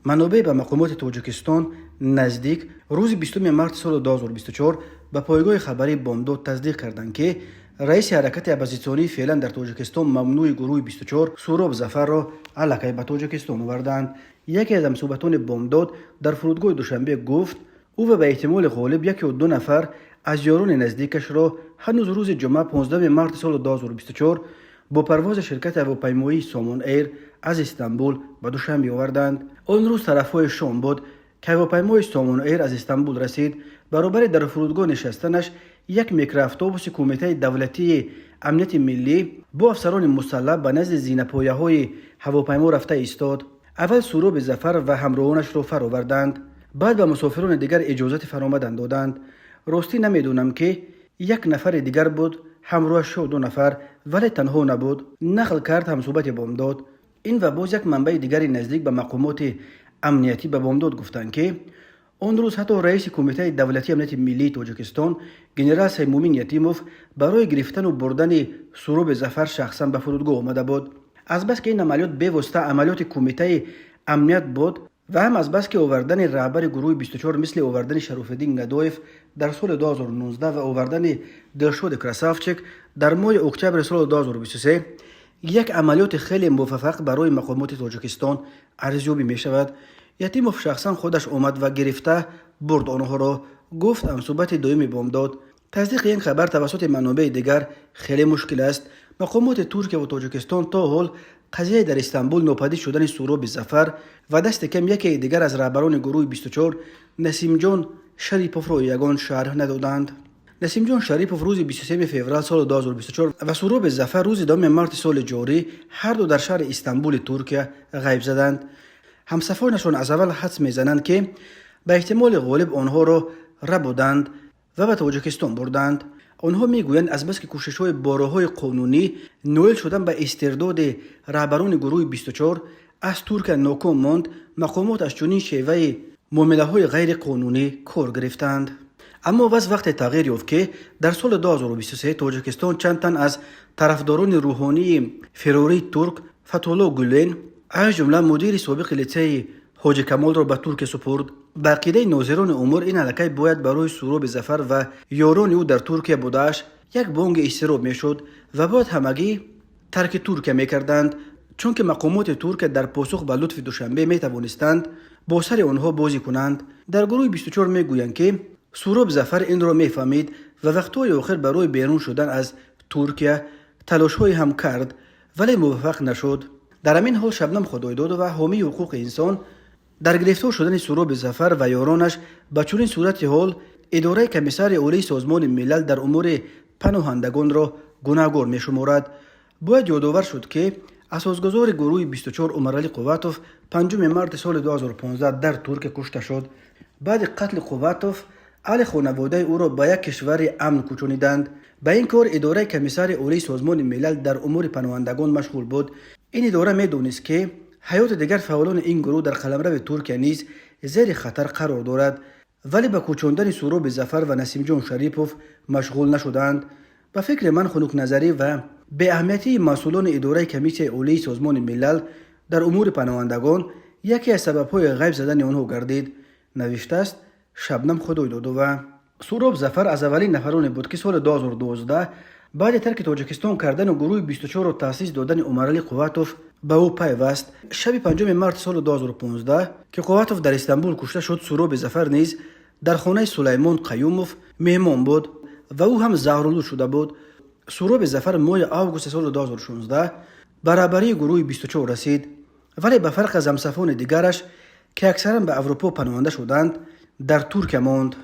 منابع به مقامات تاجیکستان نزدیک روز 20 مارس سال 2024 به پایگاه خبری بامداد تصدیق کردند که رئیس حرکت اپوزیسیونی فعلا در تاجیکستان ممنوع گروه 24 سهراب ظفر را علیه به تاجیکستان آوردند. یکی از همصحبتان بامداد در فرودگاه دوشنبه گفت او و به احتمال غالب یکی و دو نفر از یاران نزدیکش را هنوز روز جمعه 15 مارس سال 2024 با پرواز شرکت هواپیمایی سامان ایر از استانبول به دوشنبه آوردند. آن روز طرفهای شام بود که هواپیمای سامان ایر از استانبول رسید. برابر در فرودگاه نشستنش یک میکرواتوبوس کمیته دولتی امنیت ملی با افسران مسلح به نزد زینه‌پایه‌های هواپیما رفته ایستاد. اول سهراب ظفر و همراهانش را فرآوردند، بعد به مسافران دیگر اجازت فرآمدن دادند. راستی نمیدونم که یک نفر دیگر بود، همراهش شد 2 نفر، ولی تنها نبود، نقل کرد همصحبت بامداد. این و باز یک منبع دیگری نزدیک به مقامات امنیتی به بامداد گفتند که آن روز حتی رئیس کمیته دولتی امنیت ملی تاجیکستان گنرال سیمومین یتیموف برای گرفتن و بردن سهراب ظفر شخصا به فرودگاه آمده بود. از بس که این عملیات بواسطه عملیات کمیته امنیت بود و هم از بس که آوردن رهبر گروه 24 مثل آوردن شراف‌الدین ندایف در سال 2019 و آوردن دلشاد کراسافچک در ماه اکتبر سال 2023 یک عملیات خیلی موفق برای مقامات تاجیکستان ارزیابی می شود. یتیموف شخصا خودش آمد و گرفته برد آنها را. گفت همصحبت دائمی بامداد. تصدیق این خبر توسط منابع دیگر خیلی مشکل است. مقامات ترکیه و تاجیکستان تا حال قضیه در استانبول ناپدید شدن سهراب ظفر و دست کم یکی دیگر از رهبران گروه 24 نسیم جان شریپوف را یگان شرح ندادند. نسیم جان شریپوف روز 23 فوریه سال 2024 و سهراب ظفر روز 2 مارس سال جاری هر دو در شهر استانبول ترکیه غیب زدند. همصفانشان از اول حدس میزنند که به احتمال غالب آنها را ربودند و به تاجیکستان بردند. آنها میگویند از بس که کوشش‌های با راه‌های قانونی نائل شدن به استرداد رهبران گروه 24 از ترکیه ناکام ماند، مقامات از چنین شیوه معامله‌های غیر قانونی کار گرفتند. اما وقت تغییر یافت که در سال 2023 تاجیکستان چند تن از طرفداران روحانی فراری ترک فتح‌الله گولن از جمله مدیر سابق لیسه حاجی کمال را به ترکیه سپرد. به عقیده ناظران امور این حرکت باید برای سهراب ظفر و یاران او در ترکیه بودش یک بانگ اضطراب میشد و باید همگی ترک ترکیه میکردند، چون که مقامات ترکیه در پاسخ به لطف دوشنبه میتوانستند با سر آنها بازی کنند. در گروه 24 میگویند که سهراب ظفر این را میفهمید و وقتهای آخر برای بیرون شدن از ترکیه تلاش‌های هم کرد ولی موفق نشد. در همین حال شبنم خدایداد و حامی حقوق انسان در گرفتار شدن سهراب ظفر و یارانش به چنین صورت حال اداره کمیسر عالی سازمان ملل در امور پناهندگان را گناهکار می‌شمارد. باید یادآور شد که اساسگزار گروه 24 عمرعلی قواتوف 5 مارس سال 2015 در ترکیه کشته شد. بعد قتل قواتوف اهل خانواده او را به یک کشور امن کوچانیدند. به این کار اداره کمیسر عالی سازمان ملل در امور پناهندگان مشغول بود. این اداره می‌دانست که حیات دیگر فعالان این گروه در قلمرو ترکیه نیز زیر خطر قرار دارد، ولی به کوچاندن سهراب ظفر و نسیم جان شریپوف مشغول نشدند. به فکر من خنک نظری و به اهمیتی مسئولان اداره کمیته عالی سازمان ملل در امور پناهندگان یکی از سبب‌های غیب زدن آنها گردید، نوشته است شبنم خدایدادو. و سهراب ظفر از اولین نفران بود که سال 2012 بعد ترک تاجیکستان کردن و گروه 24 را تأسیس دادن عمرعلی قواتوف به او پیوست. شب 5 مارس سال 2015 که قواتوف در استانبول کشته شد، سهراب ظفر نیز در خانه سلیمان قیوموف مهمان بود و او هم زهرآلود شده بود. سهراب ظفر ماه آگوست سال 2016 به رهبری گروه 24 رسید، ولی به فرق از همصفان دیگرش که اکثرا به اروپا پناهنده شدند در ترکیه ماند.